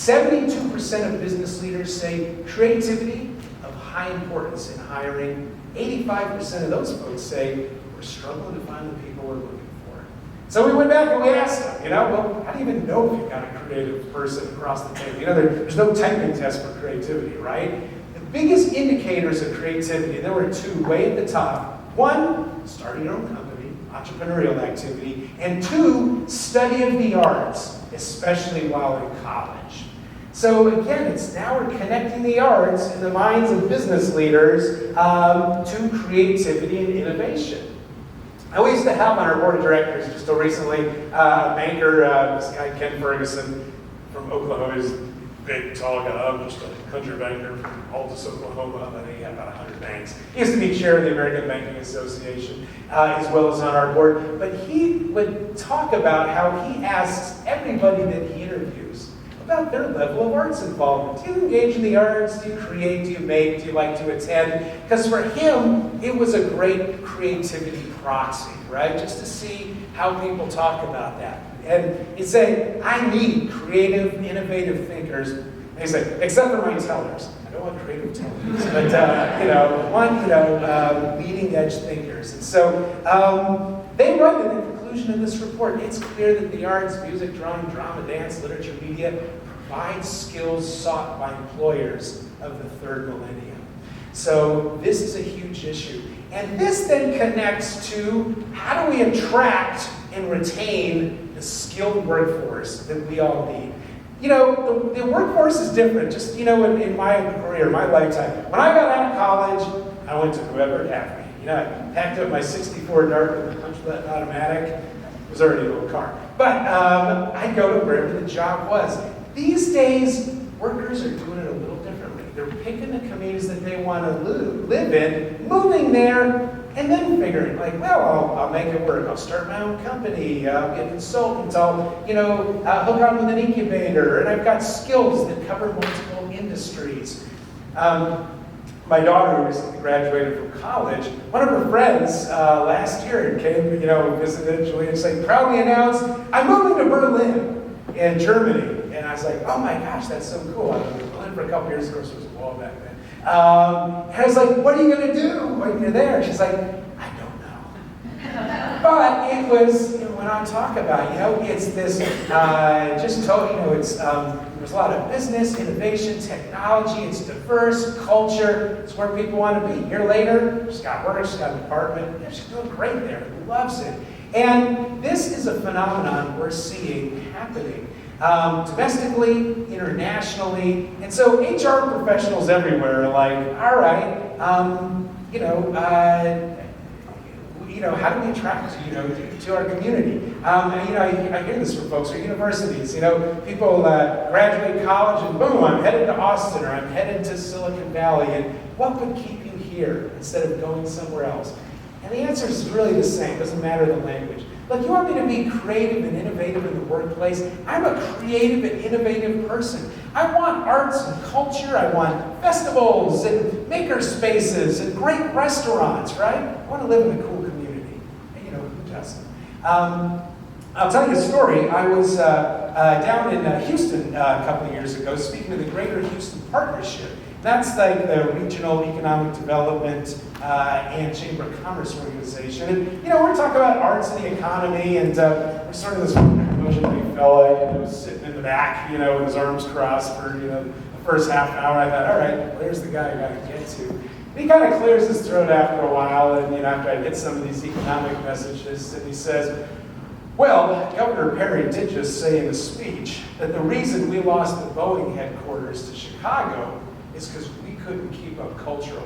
72% of business leaders say creativity of high importance in hiring. 85% of those folks say we're struggling to find the people we're looking for. So we went back and we asked them, well, how do you even know if you've got a creative person across the table? There's no typing test for creativity, right? The biggest indicators of creativity, and there were two way at the top. One, starting your own company, entrepreneurial activity, and two, study of the arts, especially while in college. So again, it's now we're connecting the arts in the minds of business leaders to creativity and innovation. We used to have on our board of directors just till recently a banker, this guy Ken Ferguson from Oklahoma. He's a big, tall guy. I'm just a country banker from Aldous, Oklahoma. I think he had about 100 banks. He used to be chair of the American Banking Association, as well as on our board. But he would talk about how he asks everybody that he interviews about their level of arts involvement. Do you engage in the arts? Do you create? Do you make? Do you like to attend? Because for him, it was a great creativity proxy, right? Just to see how people talk about that. And he'd say, I need creative, innovative thinkers. And he'd say, except for my tellers. I don't want creative tellers, but I want leading edge thinkers. And so they write in the conclusion of this report, it's clear that the arts, music, drawing, drama, dance, literature, media, provide skills sought by employers of the third millennium. So this is a huge issue. And this then connects to how do we attract and retain the skilled workforce that we all need. The workforce is different. Just, in my career, my lifetime. When I got out of college, I went to whoever would have me. I packed up my 64 Dart with a punch button automatic. It was already a little car. But I'd go to wherever the job was. These days, workers are doing it a little differently. They're picking the communities that they want to live in, moving there, and then figuring, I'll make it work. I'll start my own company. I'll be a consultant. I'll, hook on with an incubator. And I've got skills that cover multiple industries. My daughter, who recently graduated from college, one of her friends last year came, visited Julie and said, proudly announced, I'm moving to Berlin in Germany. And I was like, oh my gosh, that's so cool. I was in Berlin for a couple years, of course, there was a wall back then. And I was like, what are you going to do when you're there? She's like, I don't know. But it was, when I talk about, it's this, there's a lot of business, innovation, technology, it's diverse, culture, it's where people want to be. A year later, she's got work, she's got an apartment, she's doing great there, loves it. And this is a phenomenon we're seeing happening domestically, internationally, and so HR professionals everywhere are like, all right, how do we attract, to our community? I hear this from folks at universities. People graduate college and boom, I'm headed to Austin or I'm headed to Silicon Valley. And what would keep you here instead of going somewhere else? And the answer is really the same. It doesn't matter the language. Look, you want me to be creative and innovative in the workplace? I'm a creative and innovative person. I want arts and culture. I want festivals and maker spaces and great restaurants, right? I want to live in a cool community. And who doesn't? I'll tell you a story. I was down in Houston a couple of years ago speaking to the Greater Houston Partnership. That's like the regional economic development and Chamber of Commerce organization. And, we're talking about arts and the economy, and we're sort of this emotionally fella, who's sitting in the back, with his arms crossed for, the first half an hour. I thought, all right, well, there's the guy I got to get to. And he kind of clears his throat after a while, and, after I hit some of these economic messages, and he says, well, Governor Perry did just say in a speech that the reason we lost the Boeing headquarters to Chicago is because we couldn't keep up culturally.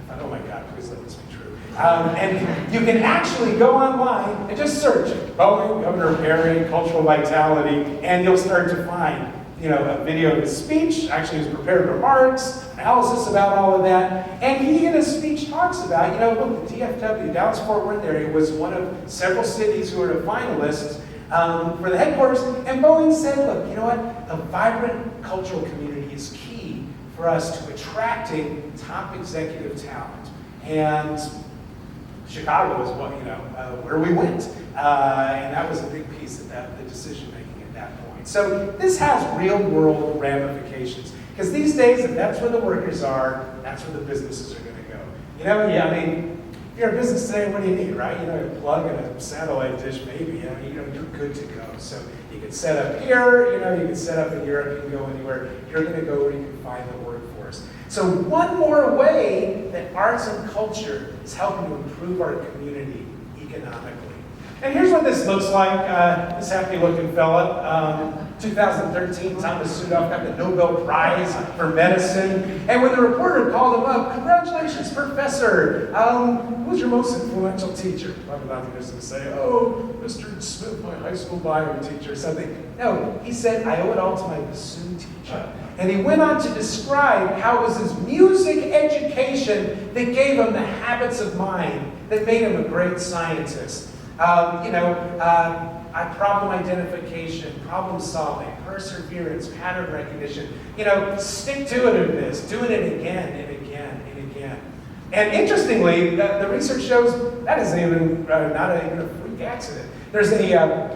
I thought, oh my God, please let this be true. And you can actually go online and just search Boeing, Governor Perry, cultural vitality, and you'll start to find, a video of his speech, actually his prepared remarks, analysis about all of that. And he in his speech talks about, look, the DFW, Dallas-Fort Worth area, was one of several cities who were the finalists for the headquarters. And Boeing said, look, you know what? A vibrant cultural community is key for us to attracting top executive talent. And Chicago was where we went. And that was a big piece of the decision-making at that point. So this has real-world ramifications. Because these days, if that's where the workers are, that's where the businesses are going to go. You know, yeah, I mean, if you're a business today, what do you need, right? You know, a plug and a satellite dish, maybe. You know, you're good to go. So you can set up here, you know, you can set up in Europe, you can go anywhere. You're going to go where you can find the workforce. So one more way that arts and culture is helping to improve our community economically. And here's what this looks like. This happy-looking fella. 2013, Thomas Sudoff got the Nobel Prize for medicine. And when the reporter called him up, "Congratulations, professor. Who was your most influential teacher?" Probably not going to say, "Oh, Mr. Smith, my high school bio teacher," or something. No, he said, "I owe it all to my bassoon teacher." And he went on to describe how it was his music education that gave him the habits of mind that made him a great scientist. Problem identification, problem solving, perseverance, pattern recognition, stick-to-itiveness, doing it again and again and again. And interestingly, the research shows that isn't even not even a freak accident. There's a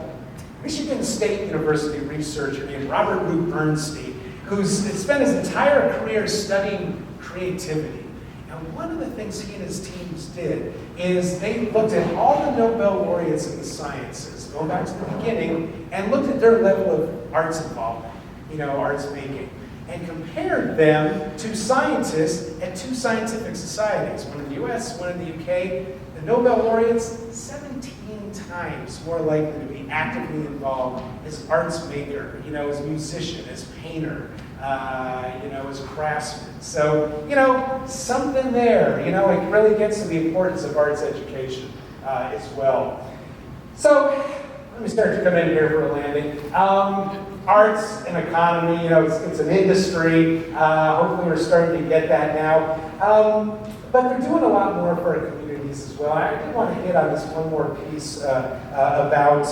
Michigan State University researcher named Robert Root Bernstein who's spent his entire career studying creativity. And one of the things he and his teams did is they looked at all the Nobel laureates in the sciences, going back to the beginning, and looked at their level of arts involvement, arts making, and compared them to scientists at two scientific societies, one in the US, one in the UK. The Nobel laureates, 17 times more likely to be actively involved as arts maker, as musician, as painter, as a craftsman. So, something there, it really gets to the importance of arts education as well. So, let me start to come in here for a landing. Arts and economy, it's an industry. Hopefully we're starting to get that now. But they're doing a lot more for our communities as well. I did want to hit on this one more piece about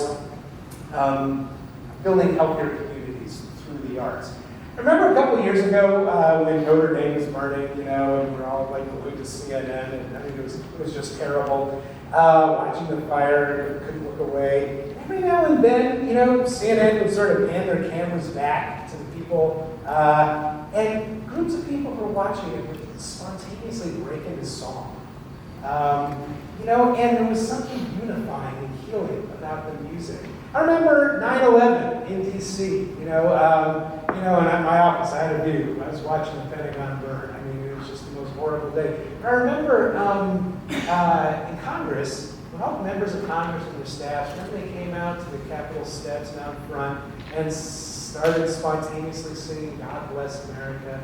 building healthier communities through the arts. I remember a couple of years ago when Notre Dame was burning, and we're all like glued to CNN, and I think it was just terrible. Watching the fire, couldn't look away. Every now and then, CNN would sort of pan their cameras back to the people, and groups of people who were watching it would spontaneously break into song. And there was something unifying and healing about the music. I remember 9/11 in DC, and at my office I had a view. I was watching the Pentagon burn. I mean, it was just the most horrible day. But I remember in Congress, when all the members of Congress and their staffs, remember they came out to the Capitol steps out front and started spontaneously singing "God Bless America."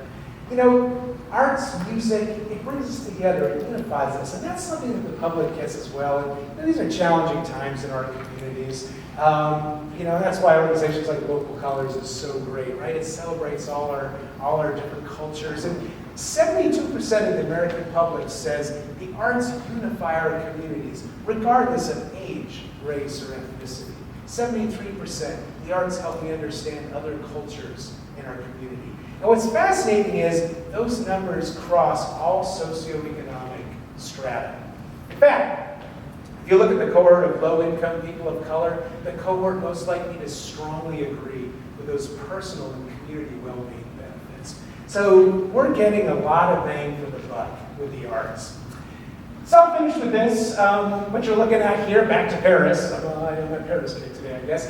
Arts, music, it brings us together, it unifies us, and that's something that the public gets as well. And these are challenging times in our communities. That's why organizations like Local Colors is so great, right? It celebrates all our different cultures. And 72% of the American public says the arts unify our communities, regardless of age, race, or ethnicity. 73%, the arts help me understand other cultures in our community. And what's fascinating is those numbers cross all socioeconomic strata. In fact, if you look at the cohort of low-income people of color, the cohort most likely to strongly agree with those personal and community well-being benefits. So we're getting a lot of bang for the buck with the arts. So I'll finish with this. What you're looking at here, back to Paris. I am a Paris kid today, I guess.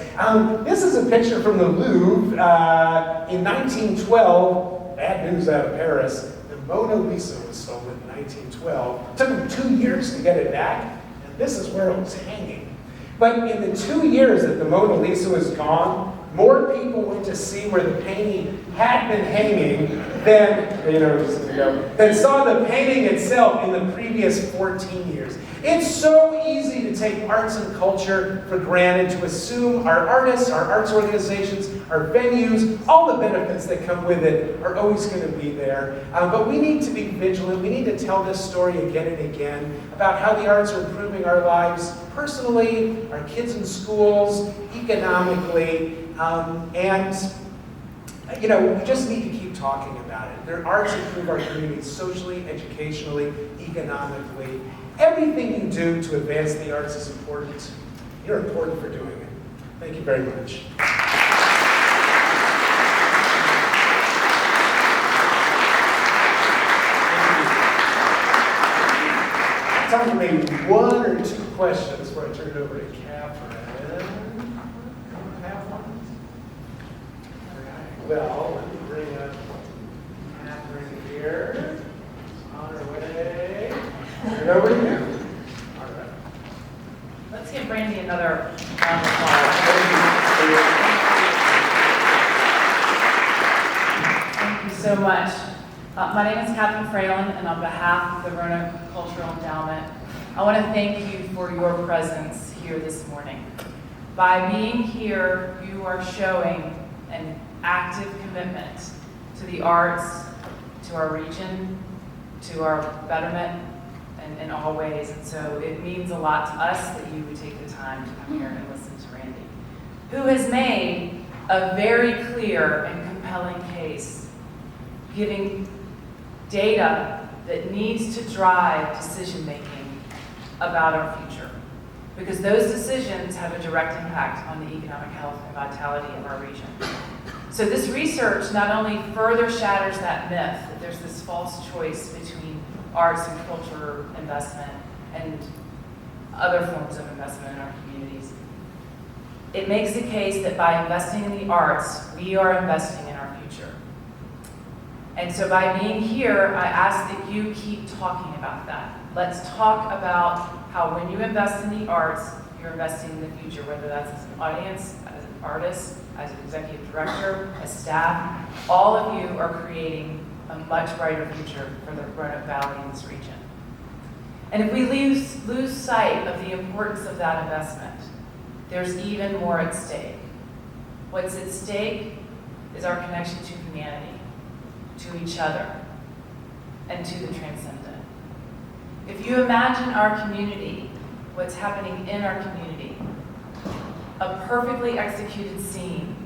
This is a picture from the Louvre in 1912. Bad news out of Paris. The Mona Lisa was stolen in 1912. It took them 2 years to get it back, and this is where it was hanging. But in the 2 years that the Mona Lisa was gone, more people went to see where the painting had been hanging than saw the painting itself in the previous 14 years. It's so easy to take arts and culture for granted, to assume our artists, our arts organizations, our venues, all the benefits that come with it are always going to be there. But we need to be vigilant. We need to tell this story again and again about how the arts are improving our lives personally, our kids in schools, economically, we just need to keep talking about it. Their arts improve our communities socially, educationally, economically. Everything you do to advance the arts is important. You're important for doing it. Thank you very much. Time for maybe one or two questions before I turn it over to Catherine. Anyone have one? All right. Well, let me bring up Catherine here. On her way. Turn it over to you. All right. Let's give Brandy another round of applause. Thank you so much. My name is Catherine Fralin, and on behalf of the Roanoke Cultural Endowment, I want to thank you for your presence here this morning. By being here, you are showing an active commitment to the arts, to our region, to our betterment, and in all ways. And so it means a lot to us that you would take the time to come here and listen to Randy, who has made a very clear and compelling case, giving data that needs to drive decision-making about our future, because those decisions have a direct impact on the economic health and vitality of our region. So this research not only further shatters that myth that there's this false choice between arts and culture investment and other forms of investment in our communities, it makes the case that by investing in the arts, we are investing in our future. And so by being here, I ask that you keep talking about that. Let's talk about how when you invest in the arts, you're investing in the future, whether that's as an audience, as an artist, as an executive director, as staff. All of you are creating a much brighter future for the Roanoke Valley and this region. And if we lose sight of the importance of that investment, there's even more at stake. What's at stake is our connection to humanity, to each other, and to the transcendent. If you imagine our community, what's happening in our community, a perfectly executed scene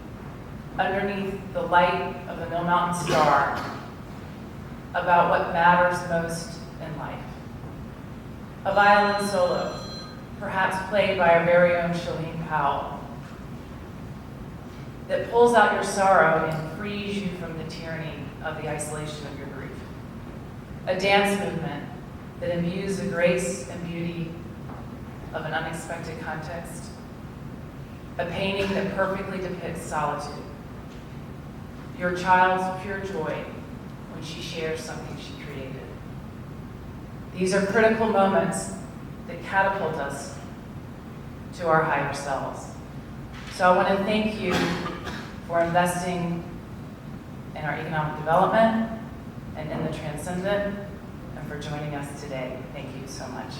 underneath the light of the Mill Mountain Star about what matters most in life. A violin solo, perhaps played by our very own Shalene Powell, that pulls out your sorrow and frees you from the tyranny of the isolation of your grief. A dance movement that imbues the grace and beauty of an unexpected context. A painting that perfectly depicts solitude. Your child's pure joy when she shares something she created. These are critical moments that catapult us to our higher selves. So I want to thank you for investing in our economic development and in the transcendent, and for joining us today. Thank you so much.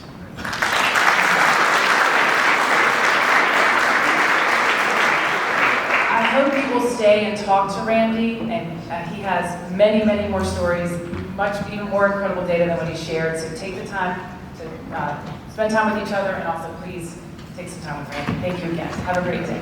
I hope you will stay and talk to Randy, and he has many, many more stories, even more incredible data than what he shared. So take the time to spend time with each other, and also please take some time with Randy. Thank you again. Have a great day.